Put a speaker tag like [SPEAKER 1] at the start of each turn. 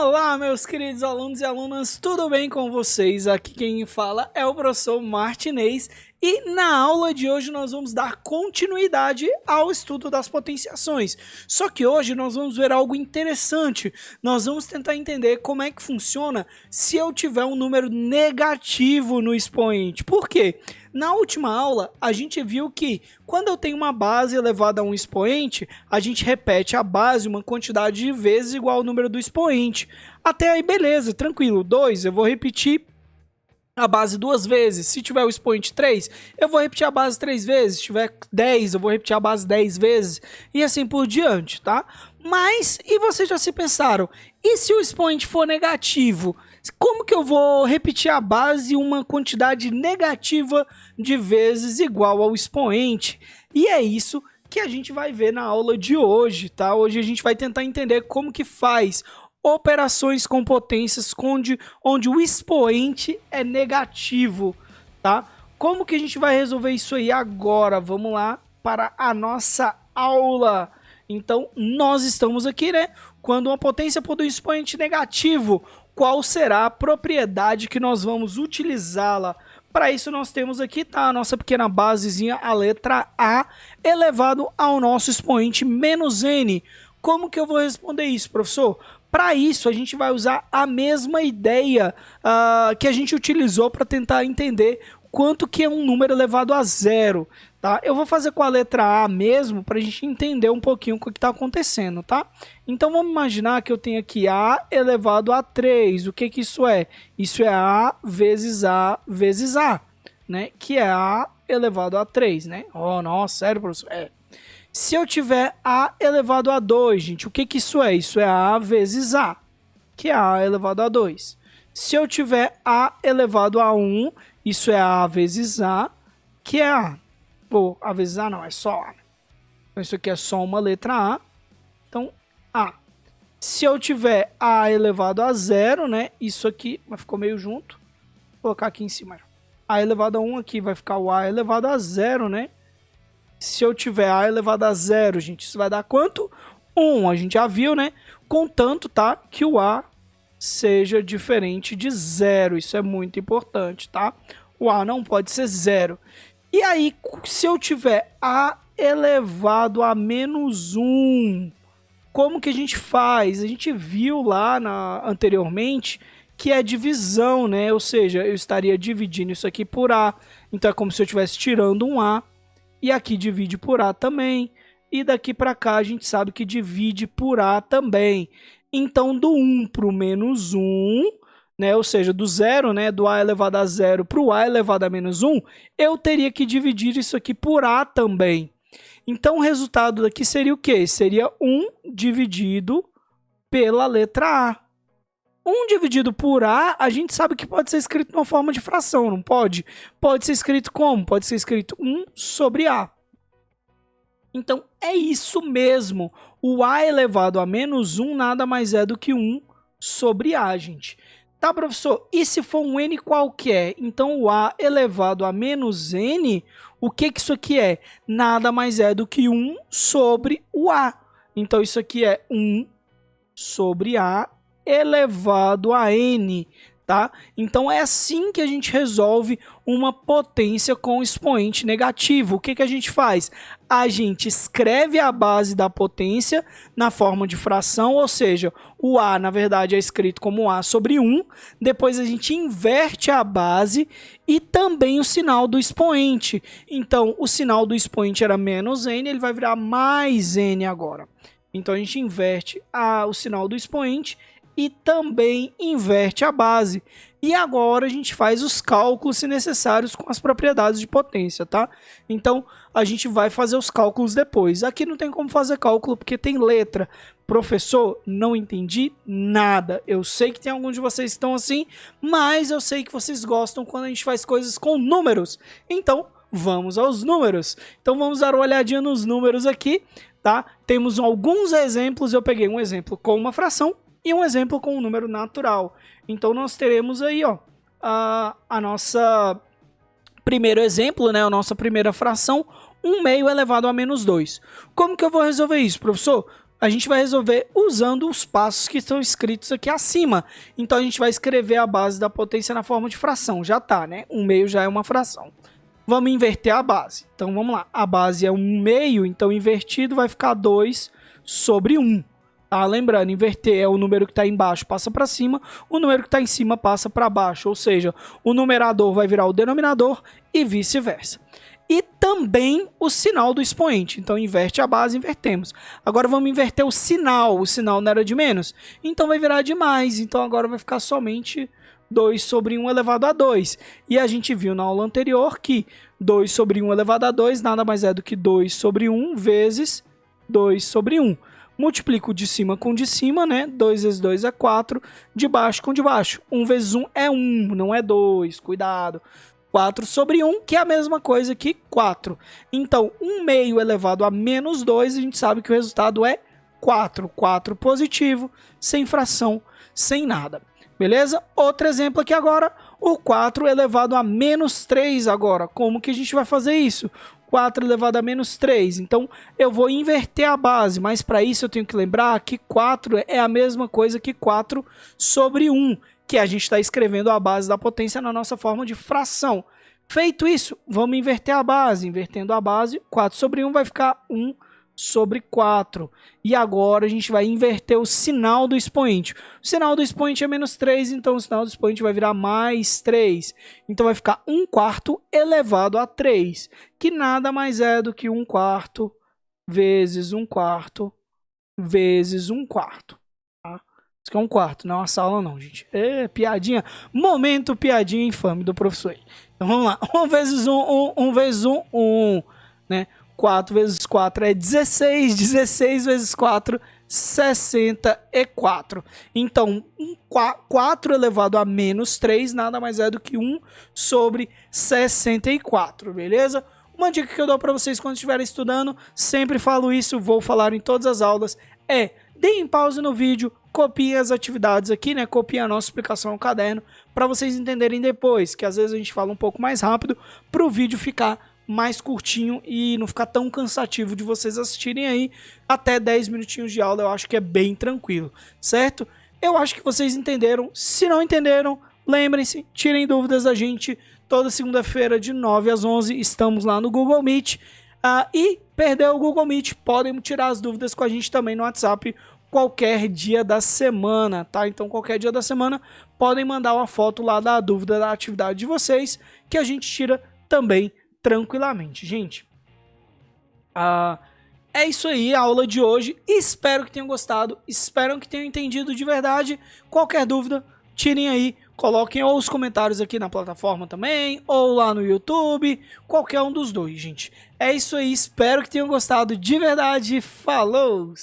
[SPEAKER 1] Olá, meus queridos alunos e alunas, tudo bem com vocês? Aqui quem fala é o professor Martinez e na aula de hoje nós vamos dar continuidade ao estudo das potenciações. Só que hoje nós vamos ver algo interessante, nós vamos tentar entender como é que funciona se eu tiver um número negativo no expoente. Por quê? Na última aula, a gente viu que quando eu tenho uma base elevada a um expoente, a gente repete a base uma quantidade de vezes igual ao número do expoente. Até aí, beleza, tranquilo. 2, eu vou repetir a base 2 vezes. Se tiver o expoente 3, eu vou repetir a base 3 vezes. Se tiver 10, eu vou repetir a base 10 vezes. E assim por diante, tá? Mas, e vocês já se pensaram, e se o expoente for negativo? Como que eu vou repetir a base uma quantidade negativa de vezes igual ao expoente? E é isso que a gente vai ver na aula de hoje, tá? Hoje a gente vai tentar entender como que faz operações com potências onde o expoente é negativo, tá? Como que a gente vai resolver isso aí agora? Vamos lá para a nossa aula. Então, nós estamos aqui, né? Quando uma potência produz um expoente negativo, qual será a propriedade que nós vamos utilizá-la? Para isso, nós temos aqui, tá? A nossa pequena basezinha, a letra A, elevado ao nosso expoente menos N. Como que eu vou responder isso, professor? Para isso, a gente vai usar a mesma ideia que a gente utilizou para tentar entender quanto que é um número elevado a zero, tá? Eu vou fazer com a letra A mesmo para a gente entender um pouquinho o que está acontecendo, tá? Então vamos imaginar que eu tenho aqui A elevado a 3. O que que isso é? Isso é A vezes A vezes A, né? Que é A elevado a 3, né? Oh, nossa, sério, professor? É. Se eu tiver A elevado a 2, gente, o que que isso é? Isso é A vezes A, que é A elevado a 2. Se eu tiver A elevado a 1, isso é A vezes A, que é A. Ou A vezes A não, é só A. Então isso aqui é só uma letra A. Então, A. Se eu tiver A elevado a 0, né? Isso aqui, mas ficou meio junto. Vou colocar aqui em cima. A elevado a 1 aqui vai ficar o A elevado a 0, né? Se eu tiver A elevado a 0, gente, isso vai dar quanto? 1. A gente já viu, né? Contanto, tá? Que o A seja diferente de 0. Isso é muito importante, tá? O A não pode ser 0. E aí, se eu tiver A elevado a menos 1, como que a gente faz? A gente viu lá anteriormente que é divisão, né? Ou seja, eu estaria dividindo isso aqui por A. Então é como se eu estivesse tirando um A. E aqui divide por A também. E daqui para cá a gente sabe que divide por A também. Então do 1 para o menos 1, né, ou seja, do 0, né, do A elevado a 0 para o A elevado a menos 1, eu teria que dividir isso aqui por A também. Então o resultado daqui seria o quê? Seria 1 dividido pela letra A. 1 dividido por A gente sabe que pode ser escrito numa forma de fração, não pode? Pode ser escrito como? Pode ser escrito 1 sobre A. Então, é isso mesmo. O A elevado a menos 1 nada mais é do que 1 sobre A, gente. Tá, professor? E se for um N qualquer? Então, o A elevado a menos N, o que que isso aqui é? Nada mais é do que 1 sobre o A. Então, isso aqui é 1 sobre A elevado a N, tá? Então é assim que a gente resolve uma potência com expoente negativo. O que que a gente faz? A gente escreve a base da potência na forma de fração, ou seja, o A, na verdade, é escrito como A sobre 1, depois a gente inverte a base e também o sinal do expoente. Então, o sinal do expoente era menos N, ele vai virar mais N agora. Então, a gente inverte o sinal do expoente e também inverte a base. E agora a gente faz os cálculos, se necessários, com as propriedades de potência, tá? Então, a gente vai fazer os cálculos depois. Aqui não tem como fazer cálculo, porque tem letra. Professor, não entendi nada. Eu sei que tem alguns de vocês que estão assim, mas eu sei que vocês gostam quando a gente faz coisas com números. Então, vamos aos números. Então, vamos dar uma olhadinha nos números aqui, tá? Temos alguns exemplos. Eu peguei um exemplo com uma fração e um exemplo com um número natural. Então, nós teremos aí, ó, a nossa primeiro exemplo, né, a nossa primeira fração, 1 meio elevado a menos 2. Como que eu vou resolver isso, professor? a gente vai resolver usando os passos que estão escritos aqui acima. Então a gente vai escrever a base da potência na forma de fração. Já tá, né? 1/2 já é uma fração. Vamos inverter a base. Então vamos lá. A base é 1/2, então invertido vai ficar 2 sobre 1. Tá? Lembrando, inverter é o número que está embaixo passa para cima, o número que está em cima passa para baixo. Ou seja, o numerador vai virar o denominador e vice-versa. E também o sinal do expoente. Então, inverte a base, invertemos. Agora, vamos inverter o sinal. O sinal não era de menos? Então, vai virar de mais. Então, agora vai ficar somente 2 sobre 1 elevado a 2. E a gente viu na aula anterior que 2 sobre 1 elevado a 2 nada mais é do que 2 sobre 1 vezes 2 sobre 1. Multiplico de cima com de cima, né? 2 vezes 2 é 4. De baixo com de baixo. 1 vezes 1 é 1, não é 2. Cuidado. 4 sobre 1, que é a mesma coisa que 4. Então, 1/2 elevado a menos 2, a gente sabe que o resultado é 4. 4 positivo, sem fração, sem nada. Beleza? Outro exemplo aqui agora, o 4 elevado a menos 3 agora. Como que a gente vai fazer isso? 4 elevado a menos 3. Então, eu vou inverter a base, mas para isso eu tenho que lembrar que 4 é a mesma coisa que 4 sobre 1. Que a gente está escrevendo a base da potência na nossa forma de fração. Feito isso, vamos inverter a base. Invertendo a base, 4 sobre 1 vai ficar 1 sobre 4. E agora a gente vai inverter o sinal do expoente. O sinal do expoente é menos 3, então o sinal do expoente vai virar mais 3. Então vai ficar 1/4 elevado a 3, que nada mais é do que 1/4 vezes 1/4 vezes 1/4. Isso aqui é 1/4, não é uma sala não, gente. É piadinha. Momento piadinha infame do professor. Então vamos lá. 1 vezes 1, 1 vezes 1, 1. Né? 4 vezes 4 é 16. 16 vezes 4, 64. Então, 4 elevado a menos 3 nada mais é do que 1 sobre 64, beleza? Uma dica que eu dou para vocês quando estiverem estudando, sempre falo isso, vou falar em todas as aulas, deem pause no vídeo, copiem as atividades aqui, né? Copiem a nossa explicação no caderno, para vocês entenderem depois, que às vezes a gente fala um pouco mais rápido, para o vídeo ficar mais curtinho e não ficar tão cansativo de vocês assistirem aí. Até 10 minutinhos de aula eu acho que é bem tranquilo, certo? Eu acho que vocês entenderam. Se não entenderam, lembrem-se, tirem dúvidas da gente. Toda segunda-feira de 9 às 11 estamos lá no Google Meet. E perdeu o Google Meet, podem tirar as dúvidas com a gente também no WhatsApp qualquer dia da semana, tá? Então qualquer dia da semana podem mandar uma foto lá da dúvida da atividade de vocês, que a gente tira também tranquilamente, gente. É isso aí, a aula de hoje. Espero que tenham gostado, espero que tenham entendido de verdade. Qualquer dúvida, tirem aí, coloquem ou os comentários aqui na plataforma também, ou lá no YouTube, qualquer um dos dois, gente. É isso aí, espero que tenham gostado de verdade. Falou!